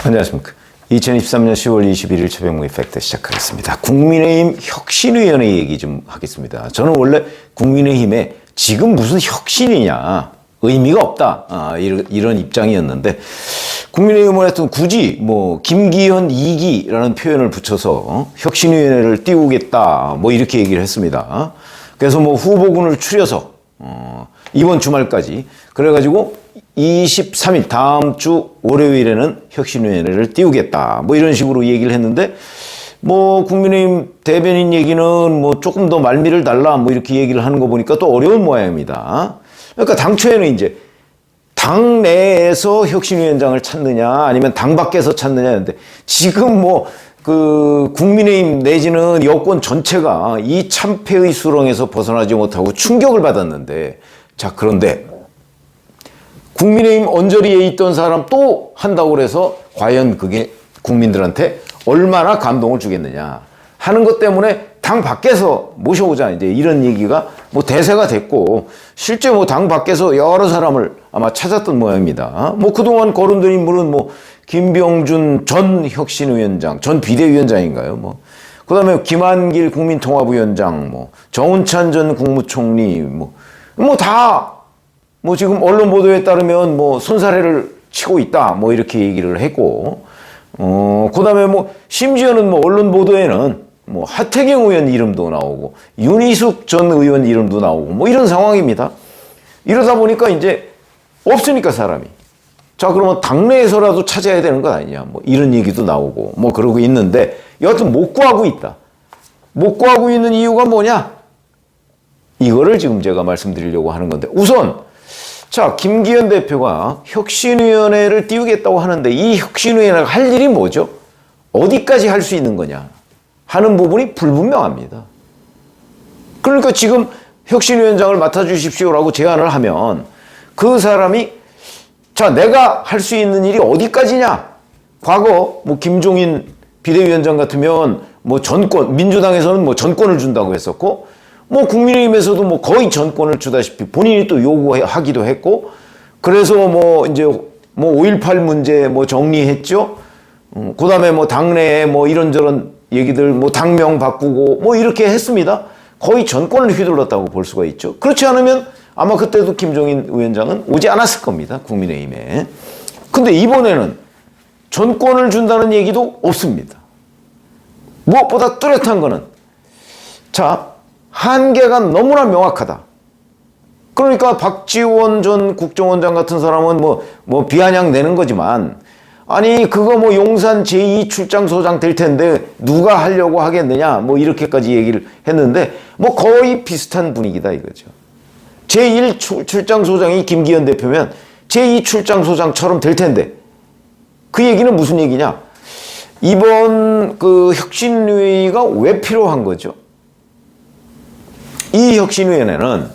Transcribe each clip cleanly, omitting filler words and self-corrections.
안녕하십니까. 2023년 10월 21일 최병무의 팩트 시작하겠습니다. 국민의힘 혁신위원회 얘기 좀 하겠습니다. 저는 원래 국민의힘에 지금 무슨 혁신이냐, 의미가 없다, 이런 입장이었는데, 국민의힘은 하여튼 굳이 김기현 2기라는 표현을 붙여서 혁신위원회를 띄우겠다, 이렇게 얘기를 했습니다. 그래서 후보군을 추려서 이번 주말까지 그래가지고 23일 다음 주 월요일에는 혁신위원회를 띄우겠다, 이런 식으로 얘기를 했는데, 국민의힘 대변인 얘기는 조금 더 말미를 달라, 이렇게 얘기를 하는 거 보니까 또 어려운 모양입니다. 그러니까 당초에는 이제 당 내에서 혁신위원장을 찾느냐 아니면 당 밖에서 찾느냐 했는데, 지금 국민의힘 내지는 여권 전체가 이 참패의 수렁에서 벗어나지 못하고 충격을 받았는데, 자, 그런데 국민의힘 언저리에 있던 사람 또 한다고 그래서 과연 그게 국민들한테 얼마나 감동을 주겠느냐 하는 것 때문에 당 밖에서 모셔오자, 이제 이런 얘기가 대세가 됐고, 실제 당 밖에서 여러 사람을 아마 찾았던 모양입니다. 그동안 거론된 인물은 김병준 전 혁신위원장, 전 비대위원장인가요? 그 다음에 김한길 국민통합위원장, 정운찬 전 국무총리, 지금 언론 보도에 따르면 손사래를 치고 있다, 이렇게 얘기를 했고, 그 다음에 심지어는 언론 보도에는 하태경 의원 이름도 나오고, 윤희숙 전 의원 이름도 나오고, 이런 상황입니다. 이러다 보니까 이제 없으니까 사람이. 자, 그러면 당내에서라도 찾아야 되는 거 아니냐, 이런 얘기도 나오고, 그러고 있는데, 여하튼 못 구하고 있다. 못 구하고 있는 이유가 뭐냐? 이거를 지금 제가 말씀드리려고 하는 건데, 우선, 자, 김기현 대표가 혁신위원회를 띄우겠다고 하는데, 이 혁신위원회가 할 일이 뭐죠? 어디까지 할 수 있는 거냐 하는 부분이 불분명합니다. 그러니까 지금 혁신위원장을 맡아주십시오라고 제안을 하면 그 사람이, 자, 내가 할 수 있는 일이 어디까지냐? 과거 김종인 비대위원장 같으면 전권, 민주당에서는 전권을 준다고 했었고, 국민의힘에서도 거의 전권을 주다시피 본인이 또 요구하기도 했고, 그래서 이제 5.18 문제 정리했죠. 그 다음에 당내에 이런저런 얘기들 당명 바꾸고 이렇게 했습니다. 거의 전권을 휘둘렀다고 볼 수가 있죠. 그렇지 않으면 아마 그때도 김종인 위원장은 오지 않았을 겁니다, 국민의힘에. 근데 이번에는 전권을 준다는 얘기도 없습니다. 무엇보다 뚜렷한 거는, 자, 한계가 너무나 명확하다. 그러니까 박지원 전 국정원장 같은 사람은 비아냥 내는 거지만, 아니 그거 용산 제2 출장소장 될 텐데 누가 하려고 하겠느냐, 이렇게까지 얘기를 했는데 거의 비슷한 분위기다 이거죠. 제1 출장소장이 김기현 대표면 제2 출장소장처럼 될 텐데, 그 얘기는 무슨 얘기냐? 이번 혁신위가 왜 필요한 거죠? 이 혁신위원회는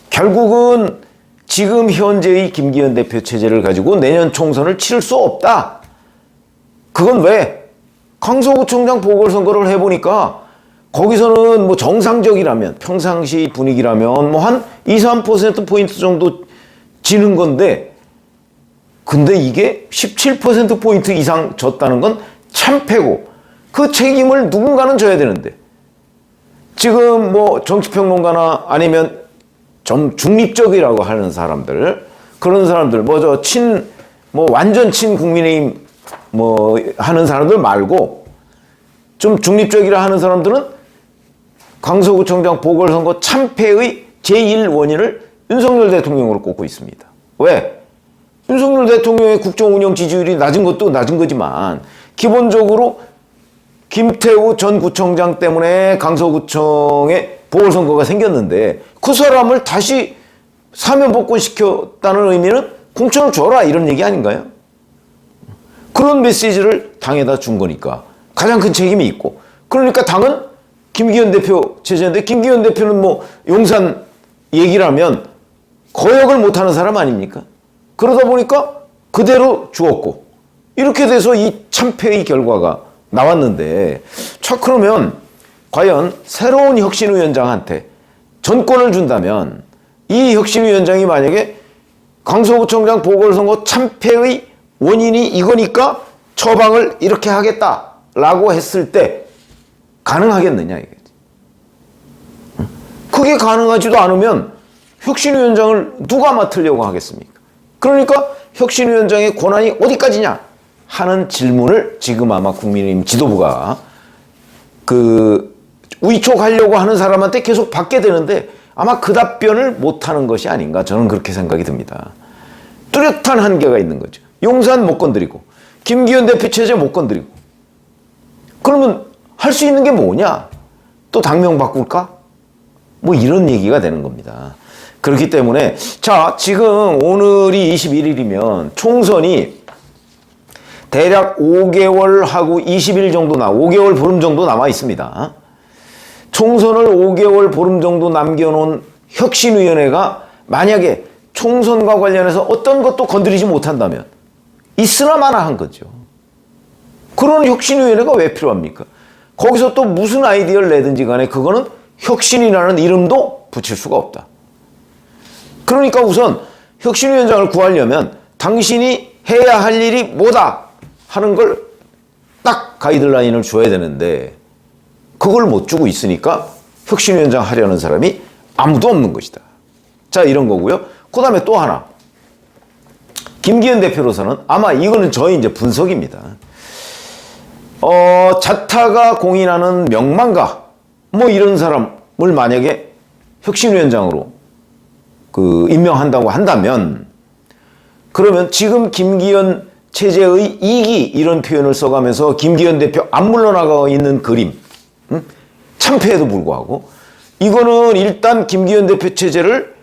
결국은 지금 현재의 김기현 대표 체제를 가지고 내년 총선을 치를 수 없다. 그건 왜? 강서구청장 보궐선거를 해보니까 거기서는 정상적이라면, 평상시 분위기라면 한 2, 3%포인트 정도 지는 건데, 근데 이게 17%포인트 이상 졌다는 건 참패고, 그 책임을 누군가는 져야 되는데, 지금 정치평론가나 아니면 좀 중립적이라고 하는 사람들, 그런 사람들, 완전 친 국민의힘 하는 사람들 말고, 좀 중립적이라 하는 사람들은 강서구청장 보궐선거 참패의 제1 원인을 윤석열 대통령으로 꼽고 있습니다. 왜? 윤석열 대통령의 국정운영 지지율이 낮은 것도 낮은 거지만, 기본적으로 김태우 전 구청장 때문에 강서구청에 보궐선거가 생겼는데, 그 사람을 다시 사면 복권시켰다는 의미는 공천을 줘라, 이런 얘기 아닌가요? 그런 메시지를 당에다 준 거니까 가장 큰 책임이 있고, 그러니까 당은 김기현 대표 체제인데, 김기현 대표는 용산 얘기라면 거역을 못하는 사람 아닙니까? 그러다 보니까 그대로 죽었고, 이렇게 돼서 이 참패의 결과가 나왔는데, 자, 그러면 과연 새로운 혁신위원장한테 전권을 준다면, 이 혁신위원장이 만약에 강서구청장 보궐선거 참패의 원인이 이거니까 처방을 이렇게 하겠다라고 했을 때 가능하겠느냐 이거지. 그게 가능하지도 않으면 혁신위원장을 누가 맡으려고 하겠습니까? 그러니까 혁신위원장의 권한이 어디까지냐 하는 질문을 지금 아마 국민의힘 지도부가 위촉하려고 하는 사람한테 계속 받게 되는데 아마 그 답변을 못하는 것이 아닌가 저는 그렇게 생각이 듭니다. 뚜렷한 한계가 있는 거죠. 용산 못 건드리고 김기현 대표 체제 못 건드리고 그러면 할 수 있는 게 뭐냐? 또 당명 바꿀까? 뭐 이런 얘기가 되는 겁니다. 그렇기 때문에 자 지금 오늘이 21일이면 총선이 대략 5개월하고 20일 정도 5개월 보름 정도 남아 있습니다. 총선을 5개월 보름 정도 남겨놓은 혁신위원회가 만약에 총선과 관련해서 어떤 것도 건드리지 못한다면 있으나 마나한 거죠. 그런 혁신위원회가 왜 필요합니까? 거기서 또 무슨 아이디어를 내든지 간에 그거는 혁신이라는 이름도 붙일 수가 없다. 그러니까 우선 혁신위원장을 구하려면 당신이 해야 할 일이 뭐다 하는 걸 딱 가이드라인을 줘야 되는데 그걸 못 주고 있으니까 혁신위원장 하려는 사람이 아무도 없는 것이다. 자 이런 거고요. 그 다음에 또 하나 김기현 대표로서는 아마 이거는 저희 이제 분석입니다. 자타가 공인하는 명망가 뭐 이런 사람을 만약에 혁신위원장으로 임명한다고 한다면 그러면 지금 김기현 체제의 2기 이런 표현을 써가면서 김기현 대표 안 물러나가 있는 그림 참패에도 불구하고 이거는 일단 김기현 대표 체제를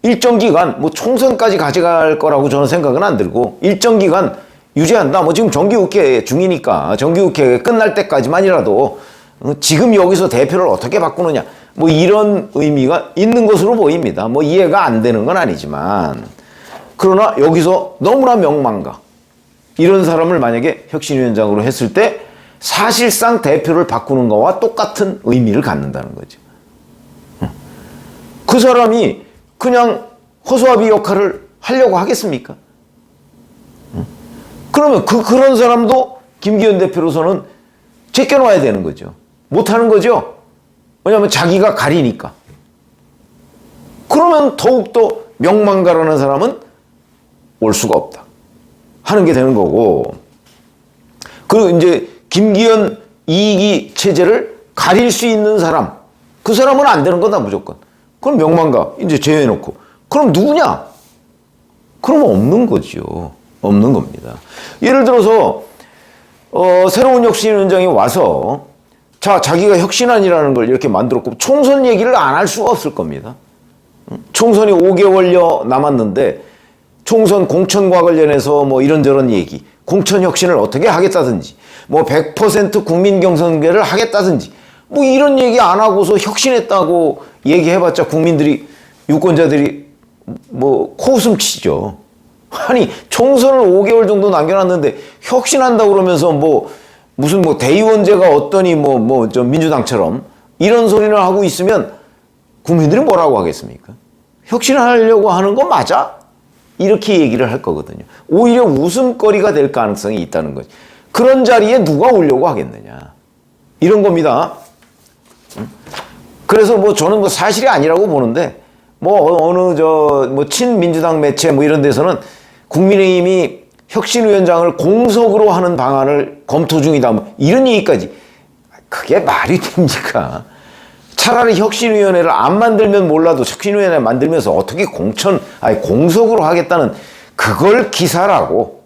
일정 기간 뭐 총선까지 가져갈 거라고 저는 생각은 안 들고 일정 기간 유지한다. 뭐 지금 정기국회 중이니까 정기국회 끝날 때까지만이라도 지금 여기서 대표를 어떻게 바꾸느냐 뭐 이런 의미가 있는 것으로 보입니다. 뭐 이해가 안 되는 건 아니지만 그러나 여기서 너무나 명망가 이런 사람을 만약에 혁신위원장으로 했을 때 사실상 대표를 바꾸는 거와 똑같은 의미를 갖는다는 거죠. 그 사람이 그냥 허수아비 역할을 하려고 하겠습니까? 그러면 그런 사람도 김기현 대표로서는 제껴놔야 되는 거죠. 못하는 거죠. 왜냐하면 자기가 가리니까. 그러면 더욱더 명망가라는 사람은 올 수가 없다 하는 게 되는 거고 그리고 이제 김기현 2기 체제를 가릴 수 있는 사람 그 사람은 안 되는 거다 무조건. 그럼 명망가 이제 제외해놓고 그럼 누구냐? 그럼 없는 거죠. 없는 겁니다. 예를 들어서 새로운 혁신위원장이 와서 자기가 혁신안이라는 걸 이렇게 만들었고 총선 얘기를 안 할 수가 없을 겁니다. 총선이 5개월여 남았는데 총선 공천과 관련해서 뭐 이런저런 얘기 공천 혁신을 어떻게 하겠다든지 뭐 100% 국민 경선제를 하겠다든지 뭐 이런 얘기 안 하고서 혁신했다고 얘기해봤자 국민들이 유권자들이 뭐 코웃음 치죠. 아니 총선을 5개월 정도 남겨놨는데 혁신한다고 그러면서 무슨 대의원제가 어떠니 저 민주당처럼 이런 소리를 하고 있으면 국민들이 뭐라고 하겠습니까? 혁신하려고 하는 거 맞아? 이렇게 얘기를 할 거거든요. 오히려 웃음거리가 될 가능성이 있다는 거지. 그런 자리에 누가 오려고 하겠느냐. 이런 겁니다. 그래서 저는 사실이 아니라고 보는데 어느 친민주당 매체 이런 데서는 국민의힘이 혁신위원장을 공석으로 하는 방안을 검토 중이다. 이런 얘기까지. 그게 말이 됩니까? 차라리 혁신위원회를 안 만들면 몰라도 혁신위원회 만들면서 어떻게 공석으로 하겠다는 그걸 기사라고.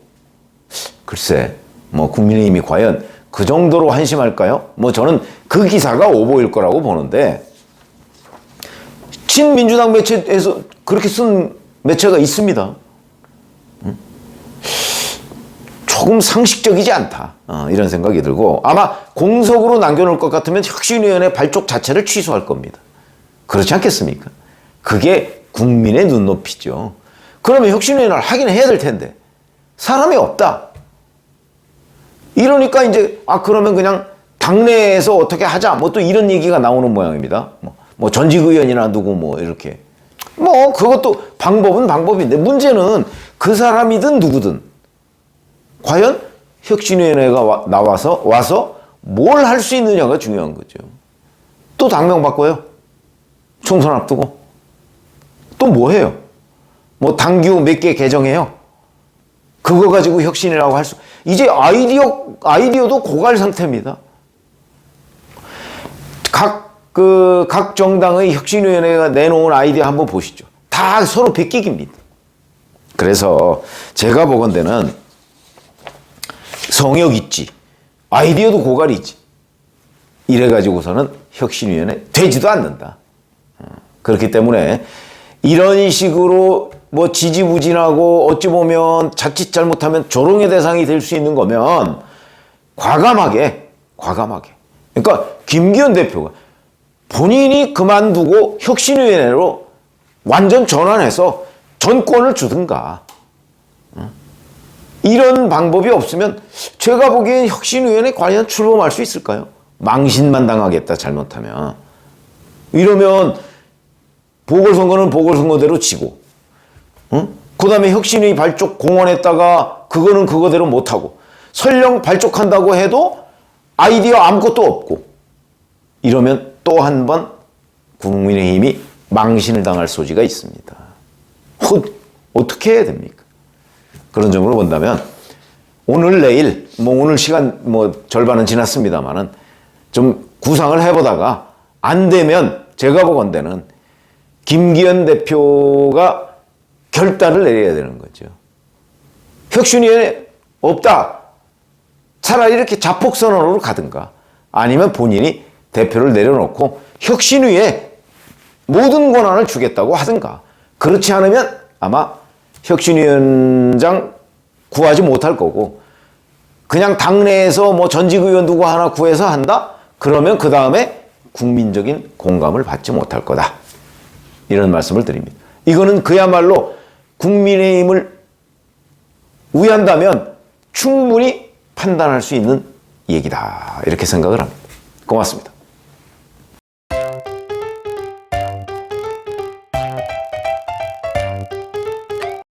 글쎄, 국민의힘이 과연 그 정도로 한심할까요? 저는 그 기사가 오보일 거라고 보는데, 친민주당 매체에서 그렇게 쓴 매체가 있습니다. 조금 상식적이지 않다. 이런 생각이 들고 아마 공석으로 남겨놓을 것 같으면 혁신위원회 발족 자체를 취소할 겁니다. 그렇지 않겠습니까? 그게 국민의 눈높이죠. 그러면 혁신위원회를 하긴 해야 될 텐데 사람이 없다. 이러니까 이제 그러면 그냥 당내에서 어떻게 하자 또 이런 얘기가 나오는 모양입니다. 전직 의원이나 누구 이렇게 그것도 방법은 방법인데 문제는 그 사람이든 누구든 과연 혁신위원회가 와서 뭘 할 수 있느냐가 중요한 거죠. 또 당명 바꿔요. 총선 앞두고. 또 뭐 해요? 뭐 당규 몇 개 개정해요. 그거 가지고 혁신이라고 할 수, 이제 아이디어도 고갈 상태입니다. 각 정당의 혁신위원회가 내놓은 아이디어 한번 보시죠. 다 서로 베끼기입니다. 그래서 제가 보건대는 성역 있지, 아이디어도 고갈이 있지. 이래가지고서는 혁신위원회 되지도 않는다. 그렇기 때문에 이런 식으로 뭐 지지부진하고 어찌 보면 자칫 잘못하면 조롱의 대상이 될 수 있는 거면 과감하게. 그러니까 김기현 대표가 본인이 그만두고 혁신위원회로 완전 전환해서 전권을 주든가. 이런 방법이 없으면 제가 보기엔 혁신위원회 과연 출범할 수 있을까요? 망신만 당하겠다, 잘못하면. 이러면 보궐선거는 보궐선거대로 지고, 그 다음에 혁신위 발족 공언했다가 그거는 그거대로 못하고, 설령 발족한다고 해도 아이디어 아무것도 없고, 이러면 또 한 번 국민의힘이 망신을 당할 소지가 있습니다. 어떻게 해야 됩니까? 그런 점으로 본다면 오늘 내일 오늘 시간 절반은 지났습니다만은 좀 구상을 해보다가 안 되면 제가 보건대는 김기현 대표가 결단을 내려야 되는 거죠. 혁신위원회 없다. 차라리 이렇게 자폭선언으로 가든가, 아니면 본인이 대표를 내려놓고 혁신위에 모든 권한을 주겠다고 하든가. 그렇지 않으면 아마 혁신위원장 구하지 못할 거고, 그냥 당내에서 전직 의원 누구 하나 구해서 한다? 그러면 그 다음에 국민적인 공감을 받지 못할 거다. 이런 말씀을 드립니다. 이거는 그야말로 국민의힘을 위한다면 충분히 판단할 수 있는 얘기다. 이렇게 생각을 합니다. 고맙습니다.